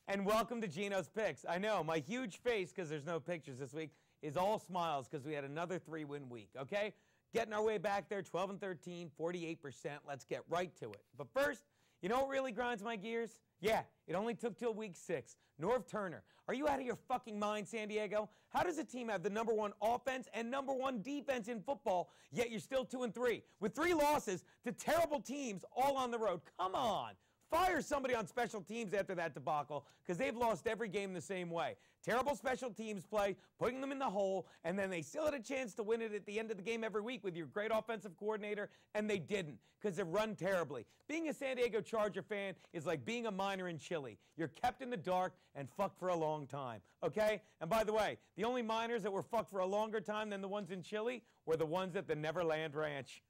and welcome to Geno's Picks. I know, my huge face, because there's no pictures this week, is all smiles because we had another 3-win week, okay? Getting our way back there, 12-13, 48%. Let's get right to it. But first, you know what really grinds my gears? Yeah, it only took till week 6. Norv Turner, are you out of your fucking mind, San Diego? How does a team have the #1 offense and #1 defense in football, yet you're still 2-3, with 3 losses to terrible teams all on the road? Come on. Fire somebody on special teams after that debacle, because they've lost every game the same way. Terrible special teams play, putting them in the hole, and then they still had a chance to win it at the end of the game every week with your great offensive coordinator, and they didn't, because they run terribly. Being a San Diego Charger fan is like being a miner in Chile. You're kept in the dark and fucked for a long time, okay? And by the way, the only miners that were fucked for a longer time than the ones in Chile were the ones at the Neverland Ranch.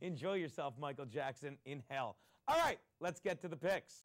Enjoy yourself, Michael Jackson, in hell. All right, let's get to the picks.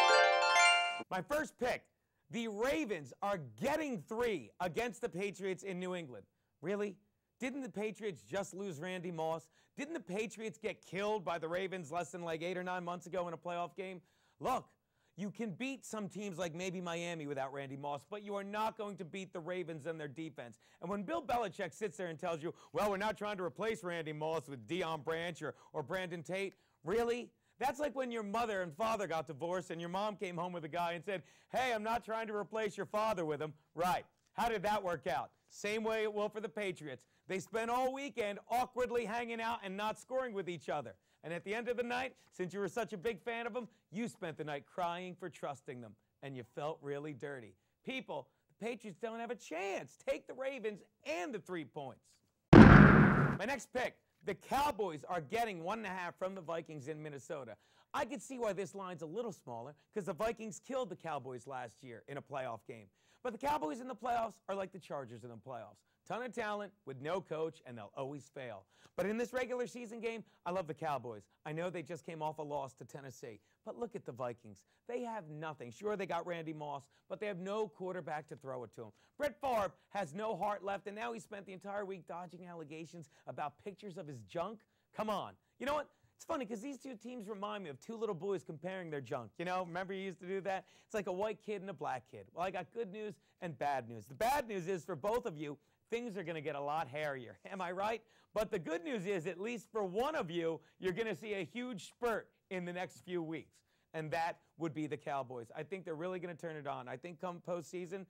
My first pick, the Ravens are getting 3 against the Patriots in New England. Really? Didn't the Patriots just lose Randy Moss? Didn't the Patriots get killed by the Ravens less than like 8 or 9 months ago in a playoff game? Look, you can beat some teams like maybe Miami without Randy Moss, but you are not going to beat the Ravens and their defense. And when Bill Belichick sits there and tells you, well, we're not trying to replace Randy Moss with Deion Branch or Brandon Tate, really? That's like when your mother and father got divorced and your mom came home with a guy and said, hey, I'm not trying to replace your father with him. Right. How did that work out? Same way it will for the Patriots. They spent all weekend awkwardly hanging out and not scoring with each other. And at the end of the night, since you were such a big fan of them, you spent the night crying for trusting them. And you felt really dirty. People, the Patriots don't have a chance. Take the Ravens and the 3 points. My next pick. The Cowboys are getting 1.5 from the Vikings in Minnesota. I could see why this line's a little smaller, because the Vikings killed the Cowboys last year in a playoff game. But the Cowboys in the playoffs are like the Chargers in the playoffs. Ton of talent with no coach, and they'll always fail. But in this regular season game, I love the Cowboys. I know they just came off a loss to Tennessee. But look at the Vikings. They have nothing. Sure, they got Randy Moss, but they have no quarterback to throw it to him. Brett Favre has no heart left, and now he spent the entire week dodging allegations about pictures of his junk. Come on. You know what? It's funny because these two teams remind me of 2 little boys comparing their junk. You know, remember you used to do that? It's like a white kid and a black kid. Well, I got good news and bad news. The bad news is for both of you, things are going to get a lot hairier. Am I right? But the good news is, at least for one of you, you're going to see a huge spurt in the next few weeks. And that would be the Cowboys. I think they're really going to turn it on. I think come postseason,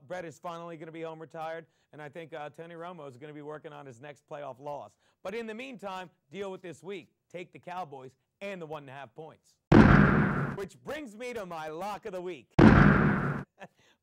Brett is finally going to be home retired, and I think Tony Romo is going to be working on his next playoff loss. But in the meantime, deal with this week. Take the Cowboys and the 1.5 points. Which brings me to my lock of the week.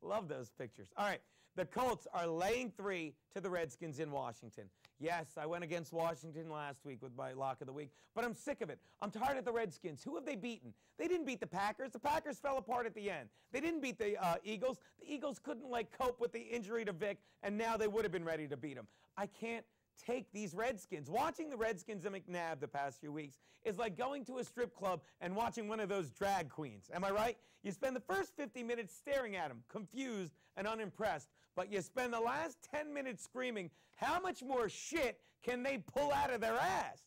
Love those pictures. All right, the Colts are laying 3 to the Redskins in Washington. Yes, I went against Washington last week with my lock of the week, but I'm sick of it. I'm tired of the Redskins. Who have they beaten? They didn't beat the Packers. The Packers fell apart at the end. They didn't beat the Eagles. The Eagles couldn't, cope with the injury to Vic, and now they would have been ready to beat them. I can't take these Redskins. Watching the Redskins and McNabb the past few weeks is like going to a strip club and watching one of those drag queens. Am I right? You spend the first 50 minutes staring at them, confused and unimpressed, but you spend the last 10 minutes screaming, how much more shit can they pull out of their ass?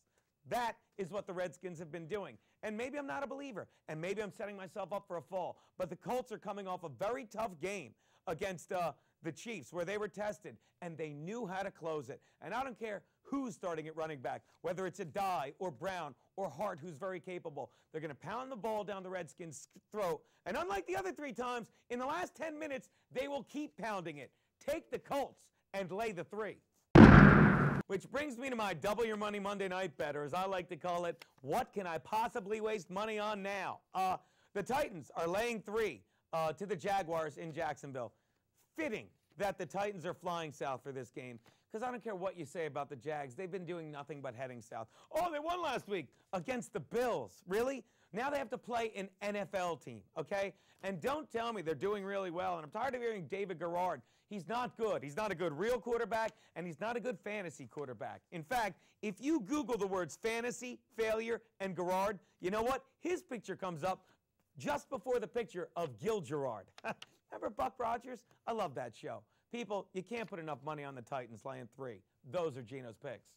That is what the Redskins have been doing. And maybe I'm not a believer, and maybe I'm setting myself up for a fall, but the Colts are coming off a very tough game against the Chiefs, where they were tested, and they knew how to close it. And I don't care who's starting at running back, whether it's Adai or Brown or Hart, who's very capable. They're going to pound the ball down the Redskins' throat. And unlike the other 3 times, in the last 10 minutes, they will keep pounding it. Take the Colts and lay the 3. Which brings me to my Double Your Money Monday Night Bet, or as I like to call it, what can I possibly waste money on now? The Titans are laying 3 to the Jaguars in Jacksonville. Fitting that the Titans are flying south for this game, because I don't care what you say about the Jags. They've been doing nothing but heading south. Oh, they won last week against the Bills. Really? Now they have to play an NFL team, okay? And don't tell me they're doing really well. And I'm tired of hearing David Garrard. He's not good. He's not a good real quarterback, and he's not a good fantasy quarterback. In fact, if you Google the words fantasy, failure, and Garrard, you know what? His picture comes up just before the picture of Gil Gerard. Remember Buck Rogers? I love that show. People, you can't put enough money on the Titans laying 3. Those are Geno's picks.